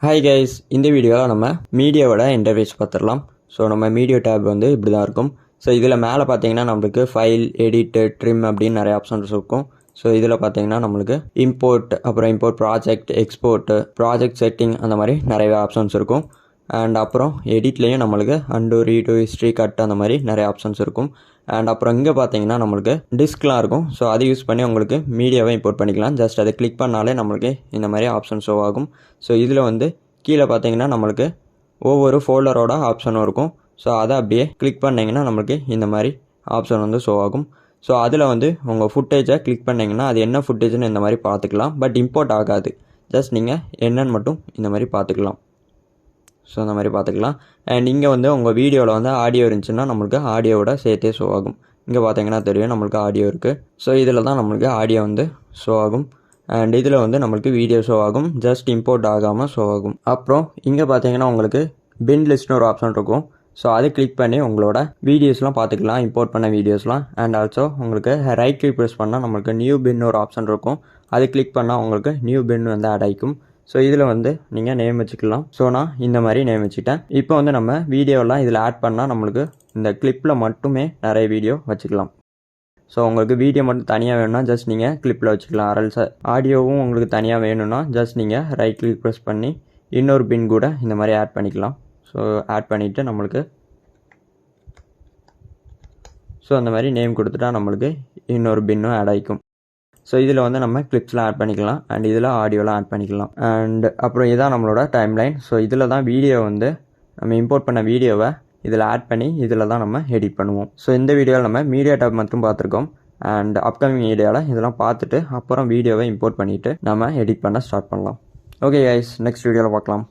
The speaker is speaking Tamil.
ஹாய் கைஸ், இந்த வீடியோவில் நம்ம மீடியாவோட இன்டர்ஃபேஸ் பார்த்துடலாம். ஸோ நம்ம மீடியா டேப் வந்து இப்படி தான் இருக்கும். ஸோ இதில் மேலே பார்த்தீங்கன்னா நம்மளுக்கு ஃபைல், எடிட்டு, ட்ரிம் அப்படின்னு நிறைய ஆப்ஷன்ஸ் இருக்கும். ஸோ இதில் பார்த்தீங்கன்னா நம்மளுக்கு இம்போர்ட், அப்புறம் import project, export, project setting, அந்த மாதிரி நிறைய ஆப்ஷன்ஸ் இருக்கும். அண்ட் அப்புறம் எடிட்லேயும் நம்மளுக்கு அண்டு, ரீடு, ஹிஸ்ட்ரி, கட், அந்த மாதிரி நிறைய ஆப்ஷன்ஸ் இருக்கும். அண்ட் அப்புறம் இங்கே பார்த்தீங்கன்னா நம்மளுக்கு டிஸ்க்லாம் இருக்கும். ஸோ அதை யூஸ் பண்ணி உங்களுக்கு மீடியாவை இம்போர்ட் பண்ணிக்கலாம். ஜஸ்ட் அதை கிளிக் பண்ணாலே நம்மளுக்கு இந்த மாதிரி ஆப்ஷன் ஷோ ஆகும். ஸோ இதில் வந்து கீழே பார்த்தீங்கன்னா நம்மளுக்கு ஒவ்வொரு ஃபோல்டரோட ஆப்ஷனும் இருக்கும். ஸோ அதை அப்படியே கிளிக் பண்ணிங்கன்னா நம்மளுக்கு இந்த மாதிரி ஆப்ஷன் வந்து ஷோ ஆகும். ஸோ அதில் வந்து உங்கள் ஃபுட்டேஜை கிளிக் பண்ணிங்கன்னா அது என்ன ஃபுட்டேஜ்னு இந்த மாதிரி பார்த்துக்கலாம். பட் இம்போர்ட் ஆகாது. ஜஸ்ட் நீங்கள் என்னன்னு மட்டும் இந்த மாதிரி பார்த்துக்கலாம். ஸோ அந்த மாதிரி பார்த்துக்கலாம். அண்ட் இங்கே வந்து உங்கள் வீடியோவில் வந்து ஆடியோ இருந்துச்சுன்னா நம்மளுக்கு ஆடியோவோட சேர்த்தே ஷோ ஆகும். இங்கே பார்த்தீங்கன்னா தெரியும் நம்மளுக்கு ஆடியோ இருக்குது. ஸோ இதில் தான் நம்மளுக்கு ஆடியோ வந்து ஷோ ஆகும். அண்ட் இதில் வந்து நம்மளுக்கு வீடியோ ஷோ ஆகும். ஜஸ்ட் இம்போர்ட் ஆகாமல் ஷோ ஆகும். அப்புறம் இங்கே பார்த்தீங்கன்னா உங்களுக்கு பின் லிஸ்ட்னு ஒரு ஆப்ஷன் இருக்கும். ஸோ அதை கிளிக் பண்ணி உங்களோட வீடியோஸ்லாம் பார்த்துக்கலாம், இம்போர்ட் பண்ண வீடியோஸ்லாம். அண்ட் ஆல்சோ உங்களுக்கு ரைட் கிளிக் ப்ரெஸ் பண்ணால் நம்மளுக்கு நியூ பின் ஒரு ஆப்ஷன் இருக்கும். அதை கிளிக் பண்ணால் உங்களுக்கு நியூ பின் வந்து ஆட் ஆகிக்கும். ஸோ இதில் வந்து நீங்கள் நேம் வச்சுக்கலாம். ஸோ நான் இந்த மாதிரி நேம் வச்சுட்டேன். இப்போ வந்து நம்ம வீடியோலாம் இதில் ஆட் பண்ணால் நம்மளுக்கு இந்த கிளிப்பில் மட்டுமே நிறைய வீடியோ வச்சுக்கலாம். ஸோ உங்களுக்கு வீடியோ மட்டும் தனியாக வேணும்னா ஜஸ்ட் நீங்கள் கிளிப்பில் வச்சுக்கலாம். அரல்ஸ் ஆடியோவும் உங்களுக்கு தனியாக வேணும்னா ஜஸ்ட் நீங்கள் ரைட் கிளிக் ப்ரெஸ் பண்ணி இன்னொரு பின் கூட இந்த மாதிரி ஆட் பண்ணிக்கலாம். ஸோ ஆட் பண்ணிவிட்டு நம்மளுக்கு அந்த மாதிரி நேம் கொடுத்துட்டா நம்மளுக்கு இன்னொரு பின்னும் ஆட் ஆகிக்கும். ஸோ இதில் வந்து நம்ம கிளிப்ஸ்லாம் ஆட் பண்ணிக்கலாம். அண்ட் இதில் ஆடியோலாம் ஆட் பண்ணிக்கலாம். அண்ட் அப்புறம் இதான் நம்மளோட டைம்லைன். ஸோ இதில் தான் வீடியோ வந்து நம்ம இம்போர்ட் பண்ண வீடியோவை இதில் ஆட் பண்ணி இதில் தான் நம்ம எடிட் பண்ணுவோம். ஸோ இந்த வீடியோவில் நம்ம மீடியா டேப் மட்டும் பார்த்துருக்கோம். அண்ட் அப்கமிங் வீடியோவில் இதெல்லாம் பார்த்துட்டு அப்புறம் வீடியோவை இம்போர்ட் பண்ணிவிட்டு நம்ம எடிட் பண்ண ஸ்டார்ட் பண்ணலாம். ஓகே கைஸ், நெக்ஸ்ட் வீடியோவில் பார்க்கலாம்.